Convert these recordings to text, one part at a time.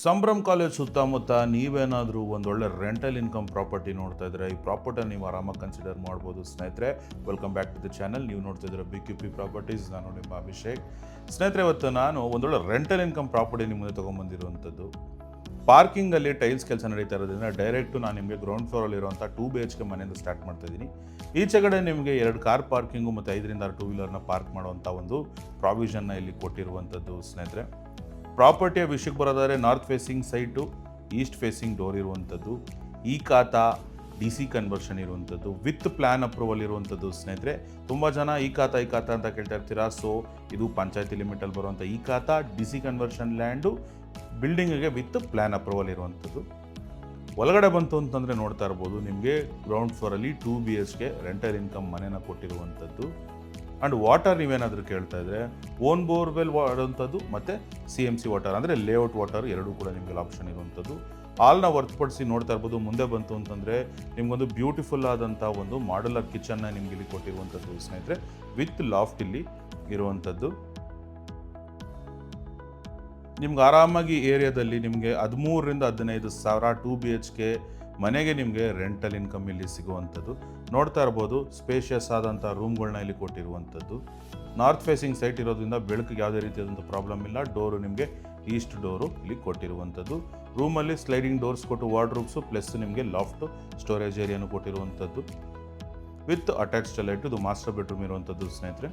Sambhram college ಸುತ್ತಮುತ್ತ ನೀವೇನಾದರೂ ಒಂದೊಳ್ಳೆ ರೆಂಟಲ್ ಇನ್ಕಮ್ ಪ್ರಾಪರ್ಟಿ ನೋಡ್ತಾ ಇದ್ರೆ ಈ ಪ್ರಾಪರ್ಟಿನ ನೀವು ಆರಾಮಾಗಿ ಕನ್ಸಿಡರ್ ಮಾಡ್ಬೋದು ಸ್ನೇಹಿತರೆ. Welcome back to the channel. ನೀವು ನೋಡ್ತಾ ಇದ್ರೆ BQP ಪ್ರಾಪರ್ಟೀಸ್. ನಾನು ನಿಮ್ಮ ಅಭಿಷೇಕ್. ಸ್ನೇಹಿತರೆ, ಇವತ್ತು ನಾನು ಒಂದೊಳ್ಳೆ ರೆಂಟಲ್ ಇನ್ಕಮ್ ಪ್ರಾಪರ್ಟಿ ನಿಮ್ಮ ಮುಂದೆ ತೊಗೊಂಬಂದಿರುವಂಥದ್ದು. ಪಾರ್ಕಿಂಗಲ್ಲಿ ಟೈಲ್ಸ್ ಕೆಲಸ ನಡೀತಾ ಇರೋದ್ರಿಂದ ಡೈರೆಕ್ಟು ನಾನು ನಿಮಗೆ ಗ್ರೌಂಡ್ ಫ್ಲೋರಲ್ಲಿ ಇರುವಂಥ 2 BHK ಮನೆಯಿಂದ ಸ್ಟಾರ್ಟ್ ಮಾಡ್ತಾ ಇದ್ದೀನಿ. ಈಚೆಗಡೆ ನಿಮಗೆ 2 ಕಾರ್ ಪಾರ್ಕಿಂಗು ಮತ್ತು 5ರಿಂದ 6 ಟೂ ವೀಲರ್ನ ಪಾರ್ಕ್ ಮಾಡುವಂಥ ಒಂದು ಪ್ರಾವಿಷನ್ನ ಇಲ್ಲಿ ಕೊಟ್ಟಿರುವಂಥದ್ದು ಸ್ನೇಹಿತರೆ. ಪ್ರಾಪರ್ಟಿಯ ವಿಷಯಕ್ಕೆ ಬರೋದಾದರೆ north facing site, East facing door ಇರುವಂಥದ್ದು, ಈ ಖಾತಾ DC ಕನ್ವರ್ಷನ್ ಇರುವಂಥದ್ದು, ವಿತ್ ಪ್ಲ್ಯಾನ್ ಅಪ್ರೂವಲ್ ಇರುವಂಥದ್ದು ಸ್ನೇಹಿತರೆ. ತುಂಬ ಜನ ಈ ಖಾತಾ ಅಂತ ಕೇಳ್ತಾ ಇರ್ತೀರಾ. ಸೊ ಇದು ಪಂಚಾಯತಿ ಲಿಮಿಟಲ್ಲಿ ಬರುವಂಥ ಈ ಖಾತಾ DC ಕನ್ವರ್ಷನ್ ಲ್ಯಾಂಡು ಬಿಲ್ಡಿಂಗಿಗೆ ವಿತ್ ಪ್ಲ್ಯಾನ್ ಅಪ್ರೂವಲ್ ಇರುವಂಥದ್ದು. ಒಳಗಡೆ ಬಂತು ಅಂತಂದರೆ ನೋಡ್ತಾ ಇರ್ಬೋದು, ನಿಮಗೆ ಗ್ರೌಂಡ್ ಫ್ಲೋರಲ್ಲಿ 2 BHK ರೆಂಟಲ್ ಇನ್ಕಮ್ ಮನೆನ ಕೊಟ್ಟಿರುವಂಥದ್ದು. ಆ್ಯಂಡ್ ವಾಟರ್ ನೀವೇನಾದರೂ ಕೇಳ್ತಾ ಇದ್ದರೆ ಓನ್ ಬೋರ್ವೆಲ್ ವಾಡುವಂಥದ್ದು ಮತ್ತು CMC ವಾಟರ್ ಅಂದರೆ ಲೇಔಟ್ ವಾಟರ್ ಎರಡೂ ಕೂಡ ನಿಮಗೆ ಆಪ್ಷನ್ ಇರುವಂಥದ್ದು. ಹಾಲ್ನ ಹೊರತುಪಡಿಸಿ ನೋಡ್ತಾ ಇರ್ಬೋದು, ಮುಂದೆ ಬಂತು ಅಂತಂದರೆ ನಿಮಗೊಂದು ಬ್ಯೂಟಿಫುಲ್ ಆದಂಥ ಒಂದು ಮಾಡ್ಯುಲರ್ ಕಿಚನ್ನ ನಿಮ್ಗೆ ಇಲ್ಲಿ ಕೊಟ್ಟಿರುವಂಥದ್ದು ಸ್ನೇಹಿತರೆ, ವಿತ್ ಲಾಫ್ಟ್ ಇಲ್ಲಿ ಇರುವಂಥದ್ದು. ನಿಮ್ಗೆ ಆರಾಮಾಗಿ ಏರಿಯಾದಲ್ಲಿ ನಿಮಗೆ 13ರಿಂದ 15 ಸಾವಿರ 2 BHK ಮನೆಗೆ ನಿಮಗೆ ರೆಂಟಲ್ ಇನ್ಕಮ್ ಇಲ್ಲಿ ಸಿಗುವಂಥದ್ದು. ನೋಡ್ತಾ ಇರ್ಬೋದು, ಸ್ಪೇಷಿಯಸ್ ಆದಂಥ ರೂಮ್ಗಳನ್ನ ಇಲ್ಲಿ ಕೊಟ್ಟಿರುವಂಥದ್ದು. ನಾರ್ತ್ ಫೇಸಿಂಗ್ ಸೈಟ್ ಇರೋದ್ರಿಂದ ಬೆಳಕಿಗೆ ಯಾವುದೇ ರೀತಿಯಾದಂಥ ಪ್ರಾಬ್ಲಮ್ ಇಲ್ಲ. ಡೋರು ನಿಮಗೆ ಈಸ್ಟ್ ಡೋರು ಇಲ್ಲಿ ಕೊಟ್ಟಿರುವಂಥದ್ದು. ರೂಮಲ್ಲಿ ಸ್ಲೈಡಿಂಗ್ ಡೋರ್ಸ್ ಕೊಟ್ಟು ವಾರ್ಡ್ರೂಬ್ಸು ಪ್ಲಸ್ ನಿಮಗೆ ಲಾಫ್ಟು ಸ್ಟೋರೇಜ್ ಏರಿಯಾನು ಕೊಟ್ಟಿರುವಂಥದ್ದು, ವಿತ್ ಅಟ್ಯಾಚ್ ಟಾಯ್ಲೆಟ್. ಇದು ಮಾಸ್ಟರ್ ಬೆಡ್ರೂಮ್ ಇರುವಂಥದ್ದು ಸ್ನೇಹಿತರೆ.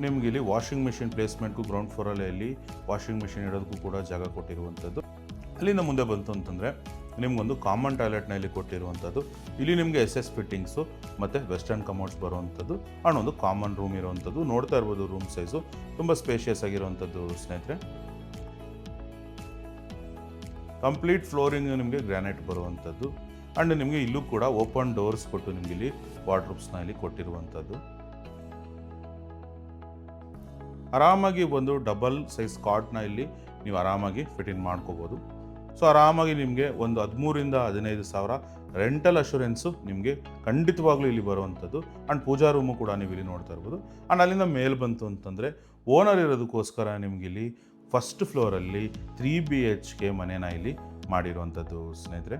ನಿಮ್ಗೆ ಇಲ್ಲಿ ವಾಷಿಂಗ್ ಮಿಷಿನ್ ಪ್ಲೇಸ್ಮೆಂಟ್ಗೂ ಗ್ರೌಂಡ್ ಫ್ಲೋರಲ್ಲಿ ಇಲ್ಲಿ ವಾಷಿಂಗ್ ಮಿಷಿನ್ ಇಡೋದಕ್ಕೂ ಕೂಡ ಜಾಗ ಕೊಟ್ಟಿರುವಂಥದ್ದು. ಅಲ್ಲಿಂದ ಮುಂದೆ ಬಂತು ಅಂತಂದರೆ ನಿಮಗೊಂದು ಕಾಮನ್ ಟಾಯ್ಲೆಟ್ನ ಇಲ್ಲಿ ಕೊಟ್ಟಿರುವಂಥದ್ದು. ಇಲ್ಲಿ ನಿಮಗೆ SS ಫಿಟ್ಟಿಂಗ್ಸು ಮತ್ತು ವೆಸ್ಟರ್ನ್ ಕಮೋಡ್ಸ್ ಬರುವಂಥದ್ದು ಆ್ಯಂಡ್ ಒಂದು ಕಾಮನ್ ರೂಮ್ ಇರುವಂಥದ್ದು. ನೋಡ್ತಾ ಇರ್ಬೋದು, ರೂಮ್ ಸೈಜು ತುಂಬ ಸ್ಪೇಷಿಯಸ್ ಆಗಿರುವಂಥದ್ದು ಸ್ನೇಹಿತರೆ. ಕಂಪ್ಲೀಟ್ ಫ್ಲೋರಿಂಗ್ ನಿಮಗೆ ಗ್ರಾನೈಟ್ ಬರುವಂಥದ್ದು. ಆ್ಯಂಡ್ ನಿಮಗೆ ಇಲ್ಲೂ ಕೂಡ ಓಪನ್ ಡೋರ್ಸ್ ಕೊಟ್ಟು ನಿಮಗೆ ಇಲ್ಲಿ ವಾರ್ಡ್ರೂಬ್ಸ್ನ ಇಲ್ಲಿ ಕೊಟ್ಟಿರುವಂಥದ್ದು. ಆರಾಮಾಗಿ ಒಂದು ಡಬಲ್ ಸೈಜ್ ಕಾಟ್ನ ಇಲ್ಲಿ ನೀವು ಆರಾಮಾಗಿ ಫಿಟ್ ಇನ್ ಮಾಡ್ಕೋಬೋದು. ಸೊ ಆರಾಮಾಗಿ ನಿಮಗೆ ಒಂದು 13ರಿಂದ 15 ಸಾವಿರ ರೆಂಟಲ್ ಅಶೂರೆನ್ಸು ನಿಮಗೆ ಖಂಡಿತವಾಗ್ಲೂ ಇಲ್ಲಿ ಬರುವಂಥದ್ದು. ಆ್ಯಂಡ್ ಪೂಜಾ ರೂಮು ಕೂಡ ನೀವು ಇಲ್ಲಿ ನೋಡ್ತಾ ಇರ್ಬೋದು. ಆ್ಯಂಡ್ ಅಲ್ಲಿಂದ ಮೇಲೆ ಬಂತು ಅಂತಂದರೆ ಓನರ್ ಇರೋದಕ್ಕೋಸ್ಕರ ನಿಮಗೆ ಇಲ್ಲಿ ಫಸ್ಟ್ ಫ್ಲೋರಲ್ಲಿ 3 BHK ಮನೆನ ಇಲ್ಲಿ ಮಾಡಿರುವಂಥದ್ದು ಸ್ನೇಹಿತರೆ.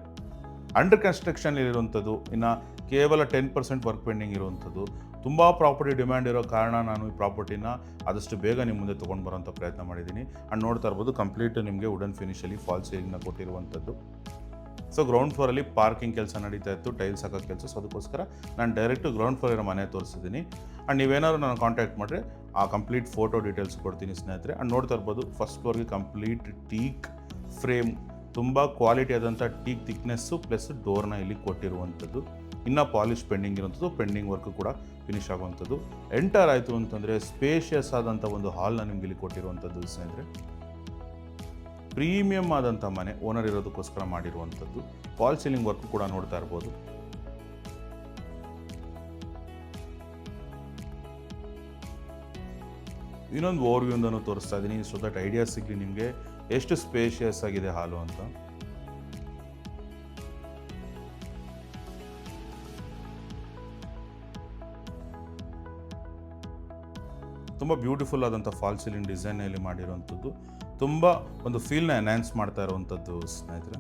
ಅಂಡರ್ ಕನ್ಸ್ಟ್ರಕ್ಷನ್ ಇರುವಂಥದ್ದು. ಇನ್ನು ಕೇವಲ 10% ವರ್ಕ್ ಪೆಂಡಿಂಗ್ ಇರುವಂಥದ್ದು. ತುಂಬ ಪ್ರಾಪರ್ಟಿ ಡಿಮ್ಯಾಂಡ್ ಇರೋ ಕಾರಣ ನಾನು ಈ ಪ್ರಾಪರ್ಟಿನ ಆದಷ್ಟು ಬೇಗ ನಿಮ್ಮ ಮುಂದೆ ತೊಗೊಂಡು ಬರೋಂಥ ಪ್ರಯತ್ನ ಮಾಡಿದ್ದೀನಿ. ಆ್ಯಂಡ್ ನೋಡ್ತಾ ಇರ್ಬೋದು, ಕಂಪ್ಲೀಟ್ ನಿಮಗೆ ವುಡನ್ ಫಿನಿಷಲ್ಲಿ ಫಾಲ್ ಸೀಲಿಂಗ್ನ ಕೊಟ್ಟಿರುವಂಥದ್ದು. ಸೊ ಗ್ರೌಂಡ್ ಫ್ಲೋರಲ್ಲಿ ಪಾರ್ಕಿಂಗ್ ಕೆಲಸ ನಡೀತಾ ಇತ್ತು, ಟೈಲ್ಸ್ ಹಾಕೋ ಕೆಲಸ. ಸೊ ಅದಕ್ಕೋಸ್ಕರ ನಾನು ಡೈರೆಕ್ಟು ಗ್ರೌಂಡ್ ಫ್ಲೋರ್ ಇರೋ ಮನೆ ತೋರಿಸಿದ್ದೀನಿ. ಆ್ಯಂಡ್ ನೀವೇನಾದ್ರು ನಾನು ಕಾಂಟ್ಯಾಕ್ಟ್ ಮಾಡಿದ್ರೆ ಆ ಕಂಪ್ಲೀಟ್ ಫೋಟೋ ಡೀಟೇಲ್ಸ್ ಕೊಡ್ತೀನಿ ಸ್ನೇಹಿತರೆ. ಆ್ಯಂಡ್ ನೋಡ್ತಾ ಇರ್ಬೋದು, ಫಸ್ಟ್ ಫ್ಲೋರ್ಗೆ ಕಂಪ್ಲೀಟ್ ಟೀಕ್ ಫ್ರೇಮ್, ತುಂಬ ಕ್ವಾಲಿಟಿ ಆದಂಥ ಟೀಕ್ ಥಿಕ್ನೆಸ್ಸು ಪ್ಲಸ್ ಡೋರ್ನ ಇಲ್ಲಿ ಕೊಟ್ಟಿರುವಂಥದ್ದು. ಇನ್ನು ಪಾಲಿಶ್ ಪೆಂಡಿಂಗ್ ಇರುವಂಥದ್ದು, ಪೆಂಡಿಂಗ್ ವರ್ಕ್ ಕೂಡ ಫಿನಿಶ್ ಆಗುವಂಥದ್ದು. ಎಂಟರ್ ಆಯಿತು ಅಂತಂದರೆ ಸ್ಪೇಷಿಯಸ್ ಆದಂಥ ಒಂದು ಹಾಲ್ನ ನಿಮ್ಗೆ ಇಲ್ಲಿ ಕೊಟ್ಟಿರುವಂಥದ್ದು ಸ್ನೇಹಿತರೆ. ಪ್ರೀಮಿಯಮ್ ಆದಂಥ ಮನೆ, ಓನರ್ ಇರೋದಕ್ಕೋಸ್ಕರ ಮಾಡಿರುವಂಥದ್ದು. ಫಾಲ್ ಸೀಲಿಂಗ್ ವರ್ಕ್ ಕೂಡ ನೋಡ್ತಾ ಇರ್ಬೋದು. ಇನ್ನೊಂದು ಓವರ್ವ್ಯೂಂದನೂ ತೋರಿಸ್ತಾ ಇದ್ದೀನಿ, ಸೊ ದಟ್ ಐಡಿಯಾ ಸಿಗಲಿ ನಿಮಗೆ ಎಷ್ಟು ಸ್ಪೇಷಿಯಸ್ ಆಗಿದೆ ಹಾಲು ಅಂತ. ತುಂಬ ಬ್ಯೂಟಿಫುಲ್ ಆದಂಥ ಫಾಲ್ ಸೀಲಿಂಗ್ ಡಿಸೈನಲ್ಲಿ ಮಾಡಿರುವಂಥದ್ದು. ತುಂಬ ಒಂದು ಫೀಲ್ನ ಎನ್ಹ್ಯಾನ್ಸ್ ಮಾಡ್ತಾ ಇರುವಂಥದ್ದು ಸ್ನೇಹಿತರೆ.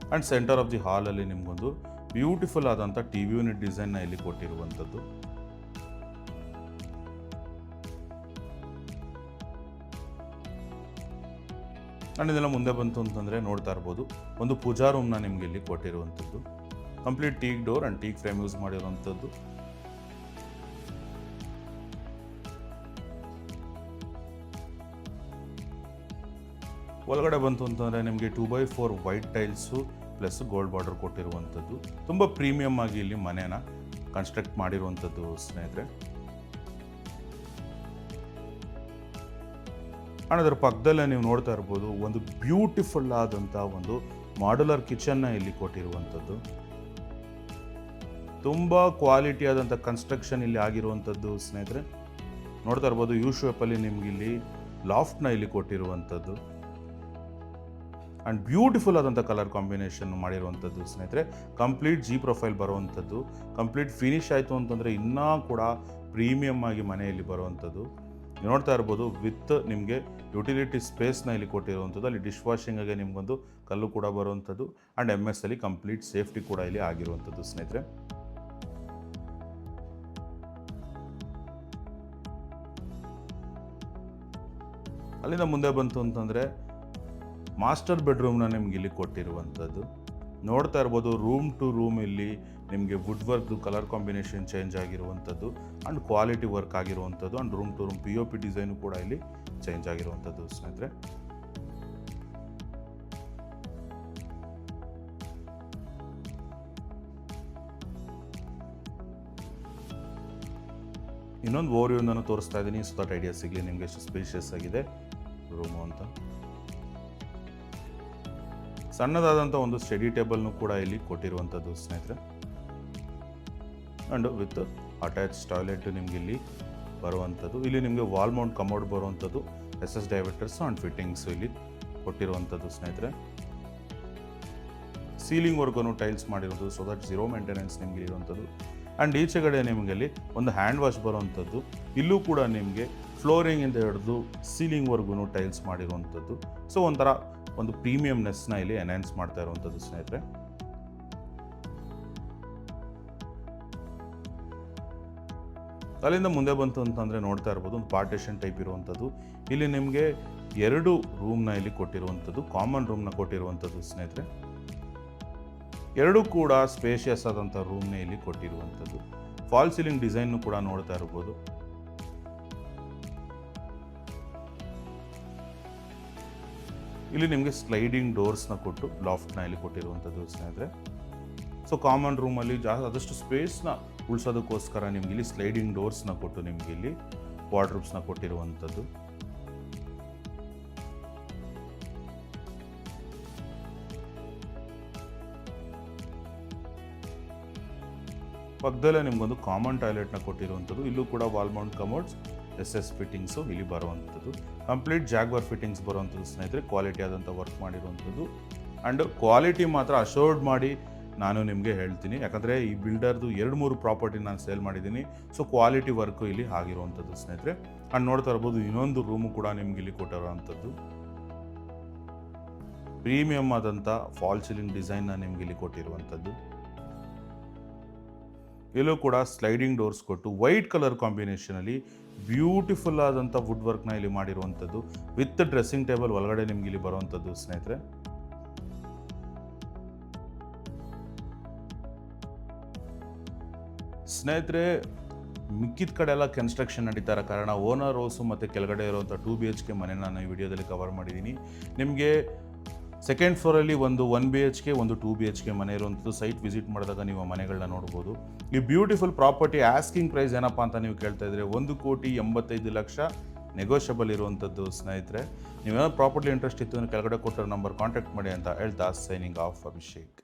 ಆ್ಯಂಡ್ ಸೆಂಟರ್ ಆಫ್ ದಿ ಹಾಲಲ್ಲಿ ನಿಮಗೊಂದು ಬ್ಯೂಟಿಫುಲ್ ಆದಂಥ TV ಯೂನಿಟ್ ಡಿಸೈನ್ನ ಇಲ್ಲಿ ಕೊಟ್ಟಿರುವಂಥದ್ದು. ಆ್ಯಂಡ್ ಇದೆಲ್ಲ ಮುಂದೆ ಬಂತು ಅಂತಂದರೆ ನೋಡ್ತಾ ಇರ್ಬೋದು, ಒಂದು ಪೂಜಾ ರೂಮ್ನ ನಿಮಗೆ ಇಲ್ಲಿ ಕೊಟ್ಟಿರುವಂಥದ್ದು. Complete teak door and teak frame use ಮಾಡಿರುವಂಥದ್ದು. ಒಳಗಡೆ ಬಂತು ಅಂತಂದರೆ ನಿಮಗೆ 2x4 white tiles plus gold border ಕೊಟ್ಟಿರುವಂಥದ್ದು. ತುಂಬ ಪ್ರೀಮಿಯಮ್ ಆಗಿ ಇಲ್ಲಿ ಮನೆನ ಕನ್ಸ್ಟ್ರಕ್ಟ್ ಮಾಡಿರುವಂಥದ್ದು ಸ್ನೇಹಿತರೆ. ಆ್ಯಂಡ್ ಅದರ ಪಕ್ಕದಲ್ಲೇ ನೀವು ನೋಡ್ತಾ ಇರ್ಬೋದು, ಒಂದು ಬ್ಯೂಟಿಫುಲ್ ಆದಂಥ ಒಂದು ಮಾಡ್ಯುಲರ್ ಕಿಚನ್ನ ಇಲ್ಲಿ ಕೊಟ್ಟಿರುವಂಥದ್ದು. ತುಂಬ ಕ್ವಾಲಿಟಿ ಆದಂಥ ಕನ್ಸ್ಟ್ರಕ್ಷನ್ ಇಲ್ಲಿ ಆಗಿರುವಂಥದ್ದು ಸ್ನೇಹಿತರೆ. ನೋಡ್ತಾ ಇರ್ಬೋದು, ಯು ಶೇಪಲ್ಲಿ ನಿಮ್ಗೆ ಇಲ್ಲಿ ಲಾಫ್ಟ್ನ ಇಲ್ಲಿ ಕೊಟ್ಟಿರುವಂಥದ್ದು. ಆ್ಯಂಡ್ ಬ್ಯೂಟಿಫುಲ್ ಆದಂಥ ಕಲರ್ ಕಾಂಬಿನೇಷನ್ ಮಾಡಿರುವಂಥದ್ದು ಸ್ನೇಹಿತರೆ. ಕಂಪ್ಲೀಟ್ ಜಿ ಪ್ರೊಫೈಲ್ ಬರುವಂಥದ್ದು, ಕಂಪ್ಲೀಟ್ ಫಿನಿಶ್ ಆಯಿತು ಅಂತಂದರೆ ಇನ್ನೂ ಕೂಡ ಪ್ರೀಮಿಯಮ್ ಆಗಿ ಮನೆಯಲ್ಲಿ ಬರುವಂಥದ್ದು. ನೀವು ನೋಡ್ತಾ ಇರ್ಬೋದು, ವಿತ್ ನಿಮಗೆ ಯುಟಿಲಿಟಿ ಸ್ಪೇಸ್ನ ಇಲ್ಲಿ ಕೊಟ್ಟಿರುವಂಥದ್ದು. ಅಲ್ಲಿ ಡಿಶ್ ವಾಷಿಂಗಿಗೆ ನಿಮಗೊಂದು ಕಲ್ಲು ಕೂಡ ಬರುವಂಥದ್ದು ಆ್ಯಂಡ್ MS ಅಲ್ಲಿ ಕಂಪ್ಲೀಟ್ ಸೇಫ್ಟಿ ಕೂಡ ಇಲ್ಲಿ ಆಗಿರುವಂಥದ್ದು ಸ್ನೇಹಿತರೆ. ಅಲ್ಲಿಂದ ಮುಂದೆ ಬಂತು ಅಂತಂದರೆ ಮಾಸ್ಟರ್ ಬೆಡ್ರೂಮ್ನ ನಿಮ್ಗೆ ಇಲ್ಲಿ ಕೊಟ್ಟಿರುವಂಥದ್ದು. ನೋಡ್ತಾ ಇರ್ಬೋದು, ರೂಮ್ ಟು ರೂಮ್ ಇಲ್ಲಿ ನಿಮಗೆ ವುಡ್ ವರ್ಕ್ದು ಕಲರ್ ಕಾಂಬಿನೇಷನ್ ಚೇಂಜ್ ಆಗಿರುವಂಥದ್ದು ಆ್ಯಂಡ್ ಕ್ವಾಲಿಟಿ ವರ್ಕ್ ಆಗಿರುವಂಥದ್ದು and room two room POP design ಕೂಡ ಇಲ್ಲಿ ಚೇಂಜ್ ಆಗಿರುವಂಥದ್ದು ಸ್ನೇಹಿತರೆ. ಇನ್ನೊಂದು ಓರಿಯೋನ ತೋರಿಸ್ತಾ ಇದ್ದೀನಿ, ಸೊ ದಟ್ ಐಡಿಯಾ ಸಿಗಲಿ ನಿಮಗೆ ಎಷ್ಟು ಸ್ಪೇಷಿಯಸ್ ಆಗಿದೆ ರೂಮು ಅಂತ. ಸಣ್ಣದಾದಂಥ ಒಂದು ಸ್ಟಡಿ ಟೇಬಲ್ನು ಕೂಡ ಇಲ್ಲಿ ಕೊಟ್ಟಿರುವಂಥದ್ದು ಸ್ನೇಹಿತರೆ. ಆ್ಯಂಡ್ ವಿತ್ ಅಟ್ಯಾಚ್ ಟಾಯ್ಲೆಟ್ ನಿಮ್ಗೆ ಇಲ್ಲಿ ಬರುವಂಥದ್ದು. ಇಲ್ಲಿ ನಿಮಗೆ ವಾಲ್ ಮೌಂಟ್ ಕಮೋಡ್ ಬರುವಂಥದ್ದು, SS ಡೈವರ್ಟರ್ಸ್ ಆ್ಯಂಡ್ ಫಿಟ್ಟಿಂಗ್ಸ್ ಇಲ್ಲಿ ಕೊಟ್ಟಿರುವಂಥದ್ದು ಸ್ನೇಹಿತರೆ. ಸೀಲಿಂಗ್ ವರ್ಗು ಟೈಲ್ಸ್ ಮಾಡಿರುವಂಥದ್ದು, ಸೊ ದಟ್ ಝೀರೋ ಮೇಂಟೆನೆನ್ಸ್ ನಿಮಗೆ ಇರುವಂಥದ್ದು. ಆ್ಯಂಡ್ ಈಚೆಗಡೆ ನಿಮಗೆ ಅಲ್ಲಿ ಒಂದು ಹ್ಯಾಂಡ್ ವಾಶ್ ಬರುವಂಥದ್ದು. ಇಲ್ಲೂ ಕೂಡ ನಿಮಗೆ ಫ್ಲೋರಿಂಗಿಂದ ಹಿಡಿದು ಸೀಲಿಂಗ್ವರೆಗೂ ಟೈಲ್ಸ್ ಮಾಡಿರುವಂಥದ್ದು. ಸೊ ಒಂಥರ ಒಂದು ಪ್ರೀಮಿಯಮ್ನೆಸ್ನ ಇಲ್ಲಿ ಎನ್ಹ್ಯಾನ್ಸ್ ಮಾಡ್ತಾ ಇರುವಂಥದ್ದು ಸ್ನೇಹಿತರೆ. ಅಲ್ಲಿಂದ ಮುಂದೆ ಬಂತು ಅಂತಂದರೆ ನೋಡ್ತಾ ಇರ್ಬೋದು, ಒಂದು ಪಾರ್ಟಿಷನ್ ಟೈಪ್ ಇರುವಂಥದ್ದು. ಇಲ್ಲಿ ನಿಮಗೆ 2 ರೂಮ್ನ ಇಲ್ಲಿ ಕೊಟ್ಟಿರುವಂಥದ್ದು, ಕಾಮನ್ ರೂಮ್ನ ಕೊಟ್ಟಿರುವಂಥದ್ದು ಸ್ನೇಹಿತರೆ. 2 ಕೂಡ ಸ್ಪೇಷಿಯಸ್ ಆದಂಥ ರೂಮ್ನೇ ಇಲ್ಲಿ ಕೊಟ್ಟಿರುವಂಥದ್ದು. ಫಾಲ್ ಸೀಲಿಂಗ್ ಡಿಸೈನ್ ಕೂಡ ನೋಡ್ತಾ ಇರ್ಬೋದು. ಇಲ್ಲಿ ನಿಮಗೆ ಸ್ಲೈಡಿಂಗ್ ಡೋರ್ಸ್ನ ಕೊಟ್ಟು ಲಾಫ್ಟ್ನ ಇಲ್ಲಿ ಕೊಟ್ಟಿರುವಂಥದ್ದು ಸ್ನೇಹಿತರೆ. ಸೊ ಕಾಮನ್ ರೂಮಲ್ಲಿ ಆದಷ್ಟು ಸ್ಪೇಸ್ನ ಉಳಿಸೋದಕ್ಕೋಸ್ಕರ ನಿಮ್ಗೆ ಇಲ್ಲಿ ಸ್ಲೈಡಿಂಗ್ ಡೋರ್ಸ್ನ ಕೊಟ್ಟು ನಿಮ್ಗೆ ಇಲ್ಲಿ ವಾರ್ಡ್ರೋಬ್ಸ್ನ ಕೊಟ್ಟಿರುವಂಥದ್ದು. ಪಕ್ಕದಲ್ಲೇ ನಿಮ್ಗೊಂದು ಕಾಮನ್ ಟಾಯ್ಲೆಟ್ನ ಕೊಟ್ಟಿರುವಂಥದ್ದು. ಇಲ್ಲೂ ಕೂಡ wall Mount commodes, SS fittings ಇಲ್ಲಿ ಬರುವಂಥದ್ದು. ಕಂಪ್ಲೀಟ್ ಜಾಗ್ವಾರ್ ಫಿಟ್ಟಿಂಗ್ಸ್ ಬರುವಂಥದ್ದು ಸ್ನೇಹಿತರೆ. ಕ್ವಾಲಿಟಿ ಆದಂಥ ವರ್ಕ್ ಮಾಡಿರುವಂಥದ್ದು ಆ್ಯಂಡ್ ಕ್ವಾಲಿಟಿ ಮಾತ್ರ ಅಶೋರ್ಡ್ ಮಾಡಿ ನಾನು ನಿಮಗೆ ಹೇಳ್ತೀನಿ, ಯಾಕಂದರೆ ಈ ಬಿಲ್ಡರ್ದು 2-3 ಪ್ರಾಪರ್ಟಿ ನಾನು ಸೇಲ್ ಮಾಡಿದ್ದೀನಿ. ಸೊ ಕ್ವಾಲಿಟಿ ವರ್ಕು ಇಲ್ಲಿ ಆಗಿರುವಂಥದ್ದು ಸ್ನೇಹಿತರೆ. ಆ್ಯಂಡ್ ನೋಡ್ತಾ ಇರ್ಬೋದು, ಇನ್ನೊಂದು ರೂಮು ಕೂಡ ನಿಮ್ಗೆ ಇಲ್ಲಿ ಕೊಟ್ಟಿರುವಂಥದ್ದು. ಪ್ರೀಮಿಯಮ್ ಆದಂಥ ಫಾಲ್ ಸೀಲಿಂಗ್ ಡಿಸೈನ್ನ ನಿಮ್ಗೆ ಇಲ್ಲಿ ಕೊಟ್ಟಿರುವಂಥದ್ದು. ಇಲ್ಲೂ ಕೂಡ ಸ್ಲೈಡಿಂಗ್ ಡೋರ್ಸ್ ಕೊಟ್ಟು ವೈಟ್ ಕಲರ್ ಕಾಂಬಿನೇಷನಲ್ಲಿ ಬ್ಯೂಟಿಫುಲ್ ಆದಂಥ ವುಡ್ ವರ್ಕ್ನ ಇಲ್ಲಿ ಮಾಡಿರುವಂಥದ್ದು. ವಿತ್ ಡ್ರೆಸ್ಸಿಂಗ್ ಟೇಬಲ್ ಒಳಗಡೆ ನಿಮ್ಗೆ ಇಲ್ಲಿ ಬರುವಂಥದ್ದು ಸ್ನೇಹಿತರೆ. ಸ್ನೇಹಿತರೆ, ಮಿಕ್ಕಿದ ಕಡೆ ಎಲ್ಲ ಕನ್ಸ್ಟ್ರಕ್ಷನ್ ನಡೀತಾ ಇರೋ ಕಾರಣ ಓನರ್ ಹೌಸು ಮತ್ತು ಕೆಳಗಡೆ ಇರುವಂಥ 2 BHK ಮನೆ ನಾನು ಈ ವಿಡಿಯೋದಲ್ಲಿ ಕವರ್ ಮಾಡಿದ್ದೀನಿ. ನಿಮಗೆ ಸೆಕೆಂಡ್ ಫ್ಲೋರಲ್ಲಿ ಒಂದು 1 BHK, ಒಂದು 2 BHK ಮನೆ ಇರುವಂಥದ್ದು. ಸೈಟ್ ವಿಸಿಟ್ ಮಾಡಿದಾಗ ನೀವು ಮನೆಗಳನ್ನ ನೋಡ್ಬೋದು. ಈ ಬ್ಯೂಟಿಫುಲ್ ಪ್ರಾಪರ್ಟಿ ಆಸ್ಕಿಂಗ್ ಪ್ರೈಸ್ ಏನಪ್ಪ ಅಂತ ನೀವು ಕೇಳ್ತಾ ಇದ್ರೆ 1,85,00,000 ನೆಗೋಷಿಯಬಲ್ ಇರುವಂಥದ್ದು ಸ್ನೇಹಿತರೆ. ನೀವೇನೋ ಪ್ರಾಪರ್ಟಿ ಇಂಟ್ರೆಸ್ಟ್ ಇತ್ತು ಅಂದರೆ ಕೆಳಗಡೆ ಕೊಟ್ಟಿರೋ ನಂಬರ್ ಕಾಂಟ್ಯಾಕ್ಟ್ ಮಾಡಿ ಅಂತ ಹೇಳ್ತಾ ಸೈನಿಂಗ್ ಆಫ್ ಅಭಿಷೇಕ್.